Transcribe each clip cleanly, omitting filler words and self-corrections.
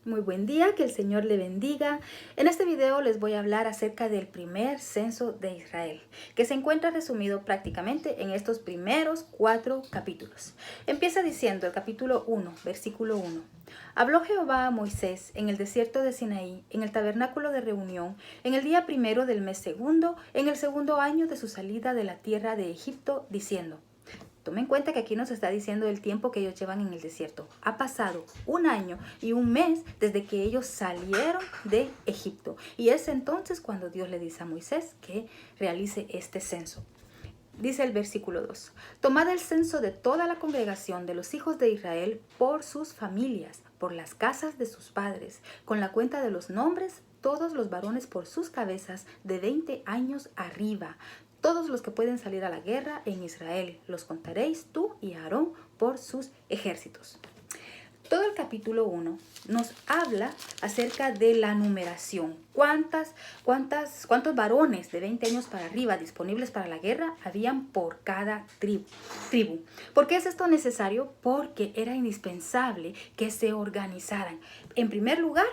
Muy buen día, que el Señor le bendiga. En este video les voy a hablar acerca del primer censo de Israel, que se encuentra resumido prácticamente en estos primeros 4 capítulos. Empieza diciendo el capítulo 1, versículo 1. Habló Jehová a Moisés en el desierto de Sinaí, en el tabernáculo de reunión, en el día primero del mes segundo, en el segundo año de su salida de la tierra de Egipto, diciendo: Tome en cuenta que aquí nos está diciendo el tiempo que ellos llevan en el desierto. Ha pasado 1 año y 1 mes desde que ellos salieron de Egipto. Y es entonces cuando Dios le dice a Moisés que realice este censo. Dice el versículo 2. Tomad el censo de toda la congregación de los hijos de Israel por sus familias, por las casas de sus padres, con la cuenta de los nombres, todos los varones por sus cabezas de 20 años arriba. Todos los que pueden salir a la guerra en Israel, los contaréis tú y Aarón por sus ejércitos. Todo el capítulo 1 nos habla acerca de la numeración. ¿Cuántos varones de 20 años para arriba disponibles para la guerra habían por cada tribu? ¿Por qué es esto necesario? Porque era indispensable que se organizaran. En primer lugar,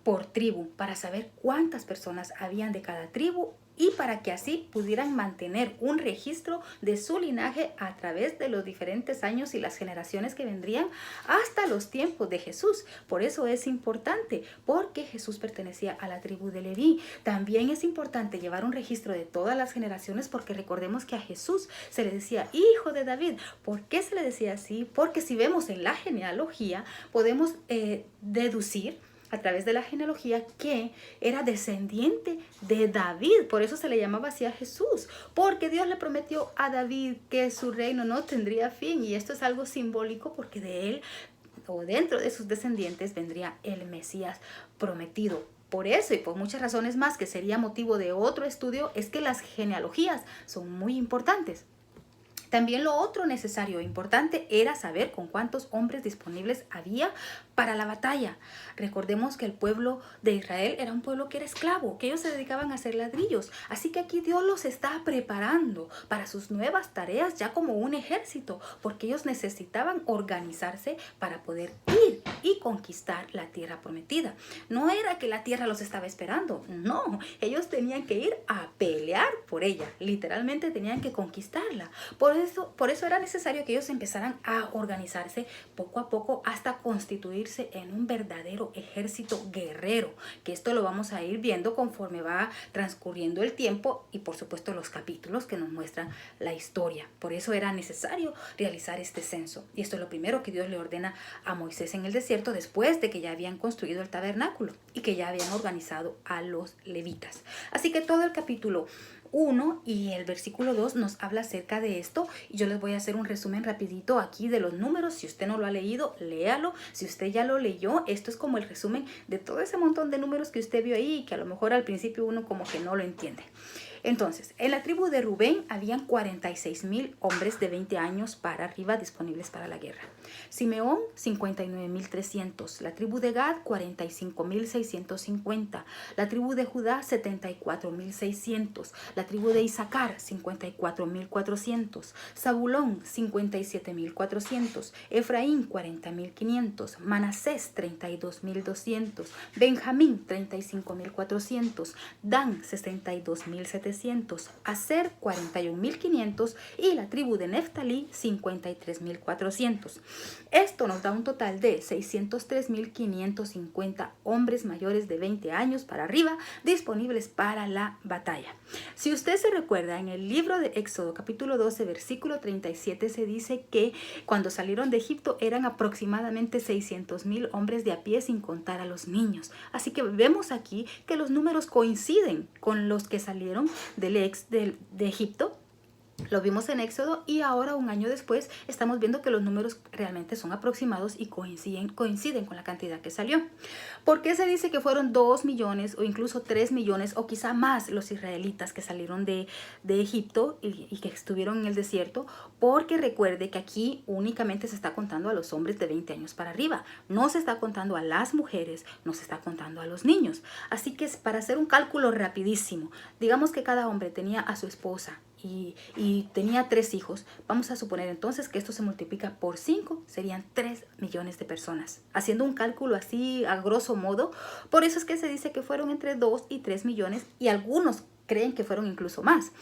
por tribu, para saber cuántas personas habían de cada tribu y para que así pudieran mantener un registro de su linaje a través de los diferentes años y las generaciones que vendrían hasta los tiempos de Jesús. Por eso es importante, porque Jesús pertenecía a la tribu de Leví. También es importante llevar un registro de todas las generaciones, porque recordemos que a Jesús se le decía hijo de David. ¿Por qué se le decía así? Porque si vemos en la genealogía, podemos deducir a través de la genealogía que era descendiente de David. Por eso se le llamaba así a Jesús, porque Dios le prometió a David que su reino no tendría fin, y esto es algo simbólico porque de él o dentro de sus descendientes vendría el Mesías prometido. Por eso y por muchas razones más, que sería motivo de otro estudio, es que las genealogías son muy importantes. También lo otro necesario e importante era saber con cuántos hombres disponibles había para la batalla. Recordemos que el pueblo de Israel era un pueblo que era esclavo, que ellos se dedicaban a hacer ladrillos. Así que aquí Dios los está preparando para sus nuevas tareas ya como un ejército, porque ellos necesitaban organizarse para poder ir y conquistar la tierra prometida. No era que la tierra los estaba esperando, no, ellos tenían que ir a pelear por ella, literalmente tenían que conquistarla. Por eso era necesario que ellos empezaran a organizarse poco a poco hasta constituirse en un verdadero ejército guerrero, que esto lo vamos a ir viendo conforme va transcurriendo el tiempo y por supuesto los capítulos que nos muestran la historia. Por eso era necesario realizar este censo, y esto es lo primero que Dios le ordena a Moisés en el desierto, después de que ya habían construido el tabernáculo y que ya habían organizado a los levitas. Así que todo el capítulo 1 y el versículo 2 nos habla acerca de esto, y yo les voy a hacer un resumen rapidito aquí de los números. Si usted no lo ha leído, léalo. Si usted ya lo leyó, esto es como el resumen de todo ese montón de números que usted vio ahí y que a lo mejor al principio uno como que no lo entiende. Entonces, en la tribu de Rubén habían 46,000 hombres de 20 años para arriba disponibles para la guerra. Simeón, 59,300. La tribu de Gad, 45,650. La tribu de Judá, 74,600. La tribu de Isaacar, 54,400. Zabulón, 57,400. Efraín, 40,500. Manasés, 32,200. Benjamín, 35,400. Dan, 62,700. Aser, 41,500. y la tribu de Neftalí, 53,400. Esto nos da un total de 603,550 hombres mayores de 20 años para arriba disponibles para la batalla. Si usted se recuerda, en el libro de Éxodo capítulo 12 versículo 37 se dice que cuando salieron de Egipto eran aproximadamente 600,000 hombres de a pie, sin contar a los niños. Así que vemos aquí que los números coinciden con los que salieron de Egipto. Lo vimos en Éxodo, y ahora 1 año después estamos viendo que los números realmente son aproximados y coinciden con la cantidad que salió. ¿Por qué se dice que fueron 2 millones o incluso 3 millones o quizá más los israelitas que salieron de Egipto y que estuvieron en el desierto? Porque recuerde que aquí únicamente se está contando a los hombres de 20 años para arriba. No se está contando a las mujeres, no se está contando a los niños. Así que para hacer un cálculo rapidísimo, digamos que cada hombre tenía a su esposa y tenía 3 hijos, vamos a suponer entonces que esto se multiplica por 5, serían 3 millones de personas. Haciendo un cálculo así a grosso modo, por eso es que se dice que fueron entre 2 y 3 millones y algunos creen que fueron incluso más.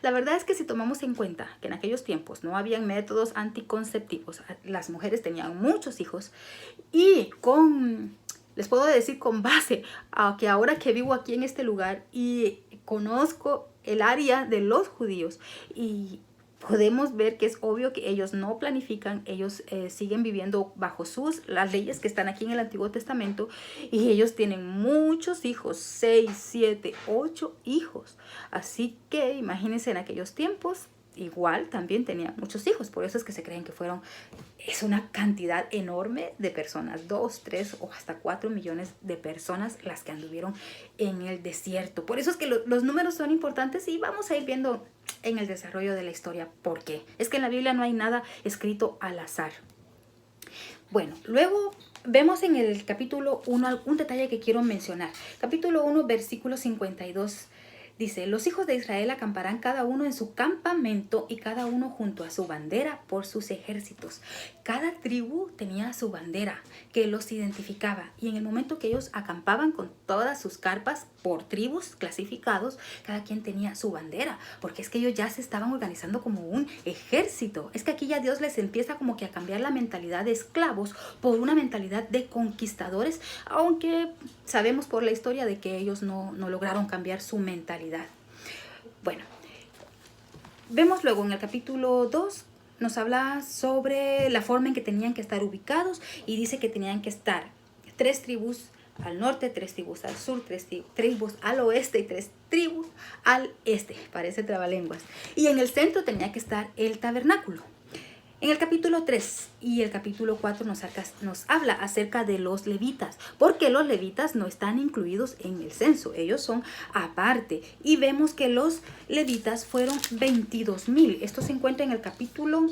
La verdad es que si tomamos en cuenta que en aquellos tiempos no habían métodos anticonceptivos, las mujeres tenían muchos hijos y les puedo decir con base a que ahora que vivo aquí en este lugar y conozco el área de los judíos y podemos ver que es obvio que ellos no planifican, ellos siguen viviendo bajo las leyes que están aquí en el Antiguo Testamento y ellos tienen muchos hijos, 6, 7, 8 hijos. Así que imagínense en aquellos tiempos, igual también tenían muchos hijos, por eso es que se creen que es una cantidad enorme de personas, 2, 3 o hasta 4 millones de personas las que anduvieron en el desierto. Por eso es que los números son importantes y vamos a ir viendo en el desarrollo de la historia por qué. Es que en la Biblia no hay nada escrito al azar. Bueno, luego vemos en el capítulo 1 un detalle que quiero mencionar. Capítulo 1, versículo 52. Dice, los hijos de Israel acamparán cada uno en su campamento y cada uno junto a su bandera por sus ejércitos. Cada tribu tenía su bandera que los identificaba y en el momento que ellos acampaban con todas sus carpas por tribus clasificados, cada quien tenía su bandera, porque es que ellos ya se estaban organizando como un ejército. Es que aquí ya Dios les empieza como que a cambiar la mentalidad de esclavos por una mentalidad de conquistadores, aunque sabemos por la historia de que ellos no lograron cambiar su mentalidad. Bueno, vemos luego en el capítulo 2, nos habla sobre la forma en que tenían que estar ubicados y dice que tenían que estar 3 tribus al norte, 3 tribus al sur, 3 tribus al oeste y 3 tribus al este. Parece trabalenguas. Y en el centro tenía que estar el tabernáculo. En el capítulo 3 y el capítulo 4 nos habla acerca de los levitas, porque los levitas no están incluidos en el censo, ellos son aparte. Y vemos que los levitas fueron 22,000. Esto se encuentra en el capítulo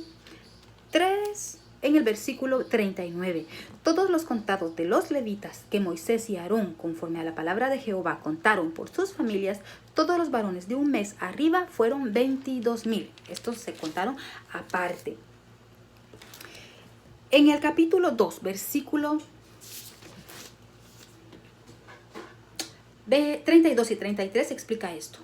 3, en el versículo 39. Todos los contados de los levitas que Moisés y Aarón, conforme a la palabra de Jehová, contaron por sus familias, todos los varones de un mes arriba fueron 22,000. Estos se contaron aparte. En el capítulo 2, versículo de 32 y 33 explica esto.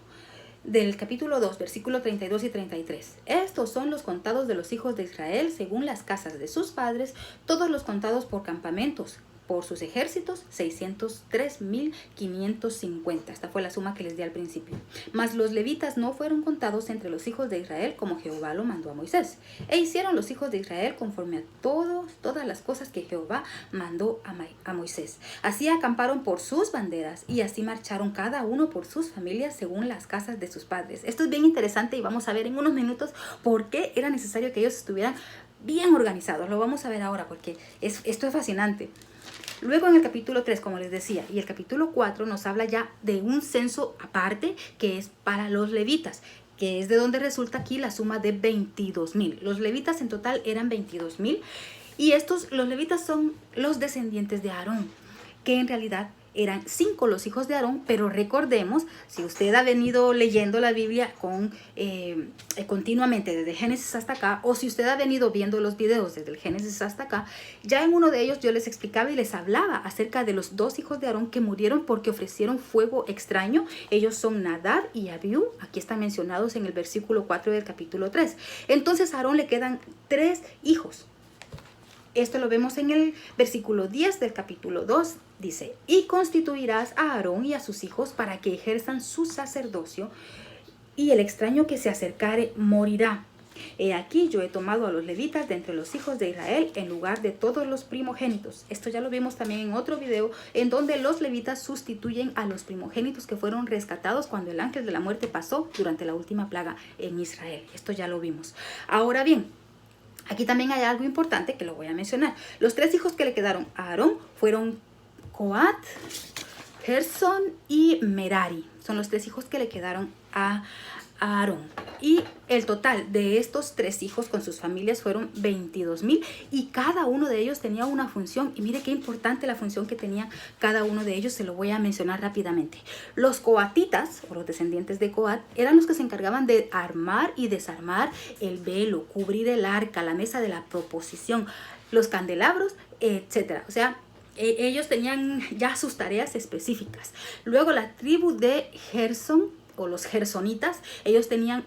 Del capítulo 2, versículo 32 y 33. Estos son los contados de los hijos de Israel según las casas de sus padres, todos los contados por campamentos, por sus ejércitos, 603,550. Esta fue la suma que les di al principio. Mas los levitas no fueron contados entre los hijos de Israel como Jehová lo mandó a Moisés. E hicieron los hijos de Israel conforme a todas las cosas que Jehová mandó a Moisés. Así acamparon por sus banderas y así marcharon cada uno por sus familias según las casas de sus padres. Esto es bien interesante y vamos a ver en unos minutos por qué era necesario que ellos estuvieran bien organizados. Lo vamos a ver ahora porque esto es fascinante. Luego en el capítulo 3, como les decía, y el capítulo 4 nos habla ya de un censo aparte que es para los levitas, que es de donde resulta aquí la suma de 22,000. Los levitas en total eran 22,000 y los levitas son los descendientes de Aarón, que en realidad eran 5 los hijos de Aarón, pero recordemos, si usted ha venido leyendo la Biblia continuamente desde Génesis hasta acá, o si usted ha venido viendo los videos desde el Génesis hasta acá, ya en uno de ellos yo les explicaba y les hablaba acerca de los 2 hijos de Aarón que murieron porque ofrecieron fuego extraño. Ellos son Nadab y Abiú, aquí están mencionados en el versículo 4 del capítulo 3. Entonces a Aarón le quedan 3 hijos. Esto lo vemos en el versículo 10 del capítulo 2. Dice, y constituirás a Aarón y a sus hijos para que ejerzan su sacerdocio, y el extraño que se acercare morirá. He aquí yo he tomado a los levitas de entre los hijos de Israel en lugar de todos los primogénitos. Esto ya lo vimos también en otro video, en donde los levitas sustituyen a los primogénitos que fueron rescatados cuando el ángel de la muerte pasó durante la última plaga en Israel. Esto ya lo vimos. Ahora bien, aquí también hay algo importante que lo voy a mencionar. Los 3 hijos que le quedaron a Aarón fueron Coat, Gerson y Merari. Son los 3 hijos que le quedaron a a Aarón. Y el total de estos 3 hijos con sus familias fueron 22,000 y cada uno de ellos tenía una función. Y mire qué importante la función que tenía cada uno de ellos, se lo voy a mencionar rápidamente. Los coatitas, o los descendientes de Coat, eran los que se encargaban de armar y desarmar el velo, cubrir el arca, la mesa de la proposición, los candelabros, etcétera. O sea, ellos tenían ya sus tareas específicas. Luego la tribu de Gersón, o los gersonitas, ellos tenían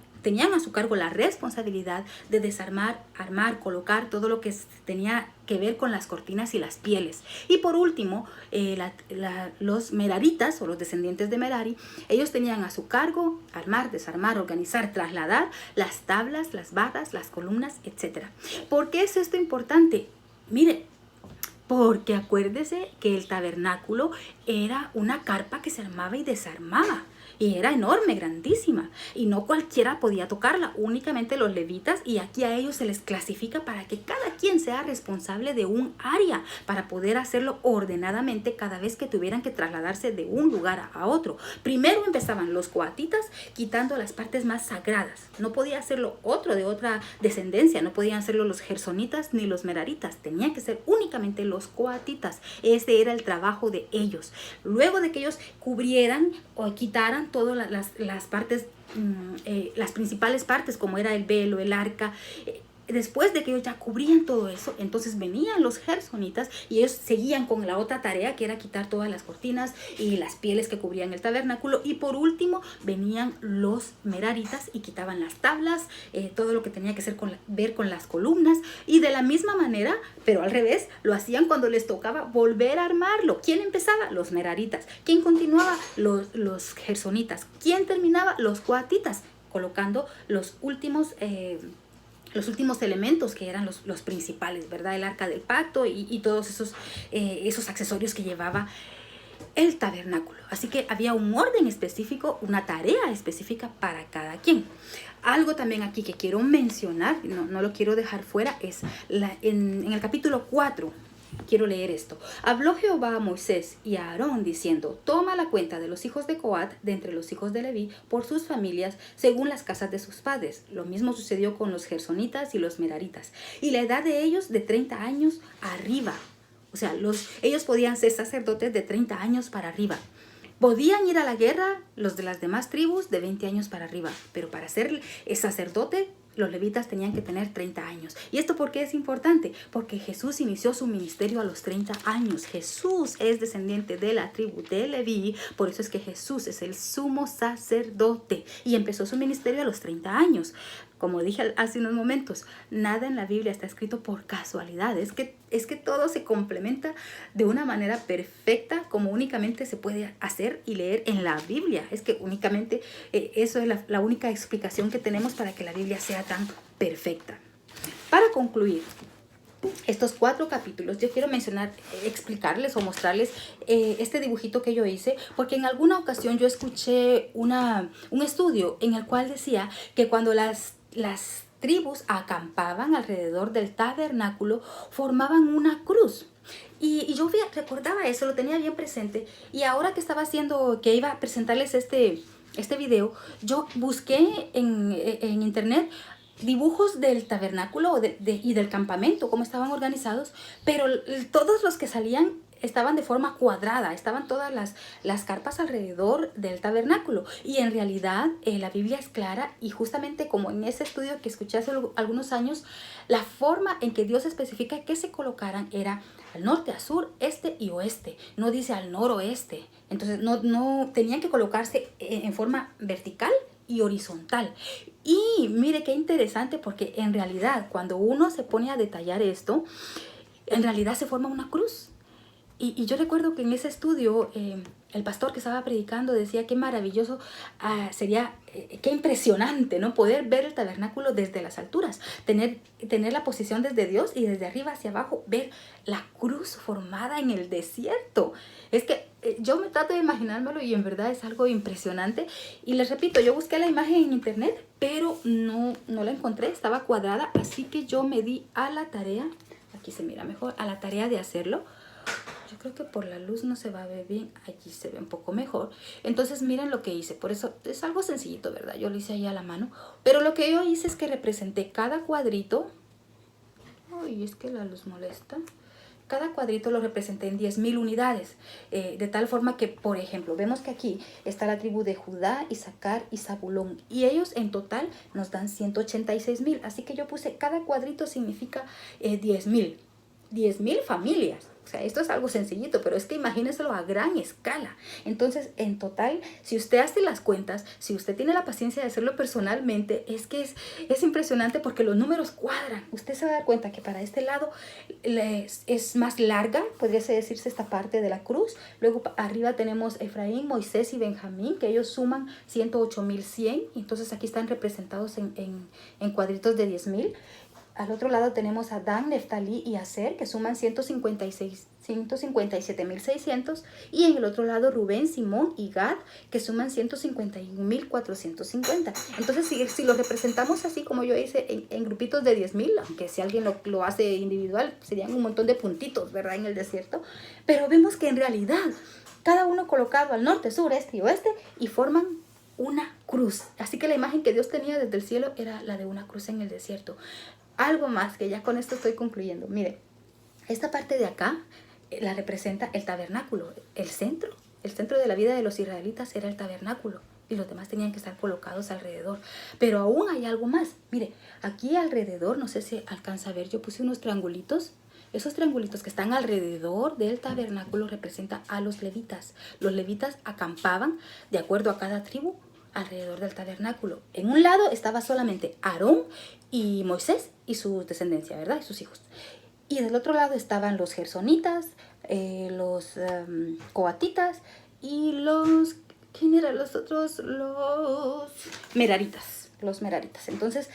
a su cargo la responsabilidad de desarmar, armar, colocar todo lo que tenía que ver con las cortinas y las pieles. Y por último, los meraritas, o los descendientes de Merari, ellos tenían a su cargo armar, desarmar, organizar, trasladar las tablas, las barras, las columnas, etc. ¿Por qué es esto importante? Mire, porque acuérdese que el tabernáculo era una carpa que se armaba y desarmaba. Y era enorme, grandísima. Y no cualquiera podía tocarla, únicamente los levitas. Y aquí a ellos se les clasifica para que cada quien sea responsable de un área, para poder hacerlo ordenadamente cada vez que tuvieran que trasladarse de un lugar a otro. Primero empezaban los coatitas quitando las partes más sagradas. No podía hacerlo otro de otra descendencia. No podían hacerlo los gersonitas ni los meraritas. Tenían que ser únicamente los coatitas. Ese era el trabajo de ellos. Luego de que ellos cubrieran o quitaran todas las partes, las principales partes, como era el velo, el arca. Después de que ellos ya cubrían todo eso, entonces venían los gersonitas y ellos seguían con la otra tarea, que era quitar todas las cortinas y las pieles que cubrían el tabernáculo. Y por último venían los meraritas y quitaban las tablas, todo lo que tenía que ver con las columnas. Y de la misma manera, pero al revés, lo hacían cuando les tocaba volver a armarlo. ¿Quién empezaba? Los meraritas. ¿Quién continuaba? Los gersonitas. ¿Quién terminaba? Los coatitas, colocando los últimos elementos, que eran los principales, ¿verdad? El arca del pacto y todos esos accesorios que llevaba el tabernáculo. Así que había un orden específico, una tarea específica para cada quien. Algo también aquí que quiero mencionar, no lo quiero dejar fuera, es en el capítulo 4. Quiero leer esto. Habló Jehová a Moisés y a Aarón diciendo: toma la cuenta de los hijos de Coat de entre los hijos de Leví por sus familias según las casas de sus padres. Lo mismo sucedió con los gersonitas y los meraritas. Y la edad de ellos de 30 años arriba. O sea, ellos podían ser sacerdotes de 30 años para arriba. Podían ir a la guerra los de las demás tribus de 20 años para arriba. Pero para ser sacerdote, los levitas tenían que tener 30 años. ¿Y esto por qué es importante? Porque Jesús inició su ministerio a los 30 años. Jesús es descendiente de la tribu de Leví. Por eso es que Jesús es el sumo sacerdote. Y empezó su ministerio a los 30 años. Como dije hace unos momentos, nada en la Biblia está escrito por casualidad. Es que todo se complementa de una manera perfecta, como únicamente se puede hacer y leer en la Biblia. Es que únicamente eso es la única explicación que tenemos para que la Biblia sea tan perfecta. Para concluir estos 4 capítulos, yo quiero explicarles o mostrarles este dibujito que yo hice, porque en alguna ocasión yo escuché un estudio en el cual decía que cuando las tribus acampaban alrededor del tabernáculo, formaban una cruz. Y yo recordaba eso, lo tenía bien presente. Y ahora que iba a presentarles este video, yo busqué en internet dibujos del tabernáculo y del campamento, cómo estaban organizados, pero todos los que salían estaban de forma cuadrada, estaban todas las carpas alrededor del tabernáculo. Y en realidad la Biblia es clara, y justamente como en ese estudio que escuché hace algunos años, la forma en que Dios especifica que se colocaran era al norte, a sur, este y oeste. No dice al noroeste. Entonces no tenían que colocarse en forma vertical y horizontal. Y mire qué interesante, porque en realidad cuando uno se pone a detallar esto, en realidad se forma una cruz. Y yo recuerdo que en ese estudio el pastor que estaba predicando decía qué maravilloso sería, qué impresionante, ¿no? Poder ver el tabernáculo desde las alturas, tener la posición desde Dios y desde arriba hacia abajo ver la cruz formada en el desierto. Es que yo me trato de imaginármelo y en verdad es algo impresionante. Y les repito, yo busqué la imagen en internet, pero no la encontré, estaba cuadrada, así que yo me di a la tarea, aquí se mira mejor, a la tarea de hacerlo. yo creo que por la luz no se va a ver bien, allí se ve un poco mejor. Entonces miren lo que hice, por eso es algo sencillito, ¿verdad? Yo lo hice ahí a la mano, pero lo que yo hice es que representé cada cuadrito. Ay, es que la luz molesta. Cada cuadrito lo representé en 10.000 unidades, de tal forma que, por ejemplo, vemos que aquí está la tribu de Judá, Isaacar y Zabulón, y ellos en total nos dan 186.000, así que yo puse cada cuadrito significa 10.000 familias. O sea, esto es algo sencillito, pero es que imagínenselo a gran escala. Entonces, en total, si usted hace las cuentas, si usted tiene la paciencia de hacerlo personalmente, es que es impresionante porque los números cuadran. Usted se va a dar cuenta que para este lado es más larga, podría decirse esta parte de la cruz. Luego arriba tenemos Efraín, Moisés y Benjamín, que ellos suman 108.100. Entonces aquí están representados en cuadritos de 10.000. Al otro lado tenemos a Dan, Neftalí y Aser, que suman 157.600. Y en el otro lado Rubén, Simón y Gad, que suman 151.450. Entonces, si lo representamos así como yo hice en grupitos de 10.000, aunque si alguien lo hace individual, serían un montón de puntitos, ¿verdad? En el desierto. Pero vemos que en realidad, cada uno colocado al norte, sur, este y oeste, y forman una cruz. Así que la imagen que Dios tenía desde el cielo era la de una cruz en el desierto. Algo más, que ya con esto estoy concluyendo. Mire, esta parte de acá la representa el tabernáculo. El centro de la vida de los israelitas era el tabernáculo. Y los demás tenían que estar colocados alrededor. Pero aún hay algo más. Mire, aquí alrededor, no sé si alcanza a ver, yo puse unos triangulitos. Esos triangulitos que están alrededor del tabernáculo representan a los levitas. Los levitas acampaban de acuerdo a cada tribu alrededor del tabernáculo. En un lado estaba solamente Aarón y Moisés y su descendencia, ¿verdad? Y sus hijos. Y del otro lado estaban los gersonitas, los coatitas y los... ¿Quién eran los otros? Los meraritas. Los meraritas. Entonces,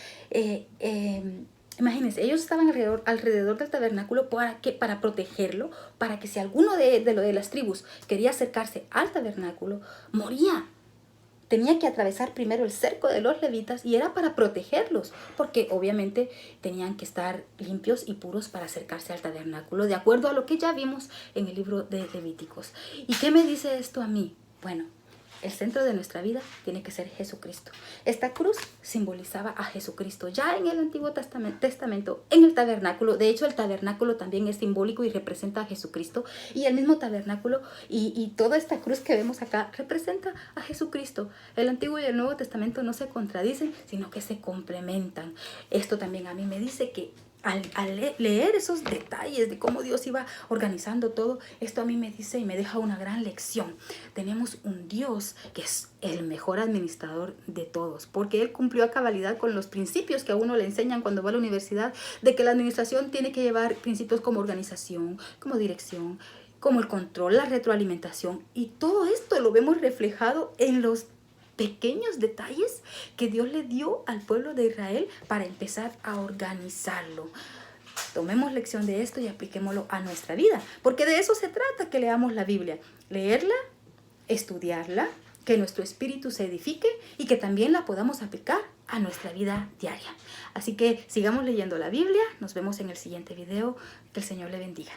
imagínense, ellos estaban alrededor del tabernáculo para protegerlo, para que si alguno de las tribus quería acercarse al tabernáculo, moría. Tenía que atravesar primero el cerco de los levitas y era para protegerlos, porque obviamente tenían que estar limpios y puros para acercarse al tabernáculo, de acuerdo a lo que ya vimos en el libro de Levíticos. ¿Y qué me dice esto a mí? Bueno, el centro de nuestra vida tiene que ser Jesucristo. Esta cruz simbolizaba a Jesucristo ya en el Antiguo Testamento, en el tabernáculo. De hecho, el tabernáculo también es simbólico y representa a Jesucristo. Y el mismo tabernáculo y toda esta cruz que vemos acá representa a Jesucristo. El Antiguo y el Nuevo Testamento no se contradicen, sino que se complementan. Esto también a mí me dice que al leer esos detalles de cómo Dios iba organizando todo, esto a mí me dice y me deja una gran lección. Tenemos un Dios que es el mejor administrador de todos, porque Él cumplió a cabalidad con los principios que a uno le enseñan cuando va a la universidad, de que la administración tiene que llevar principios como organización, como dirección, como el control, la retroalimentación, y todo esto lo vemos reflejado en los pequeños detalles que Dios le dio al pueblo de Israel para empezar a organizarlo. Tomemos lección de esto y apliquémoslo a nuestra vida, porque de eso se trata, que leamos la Biblia, leerla, estudiarla, que nuestro espíritu se edifique y que también la podamos aplicar a nuestra vida diaria. Así que sigamos leyendo la Biblia, nos vemos en el siguiente video, que el Señor le bendiga.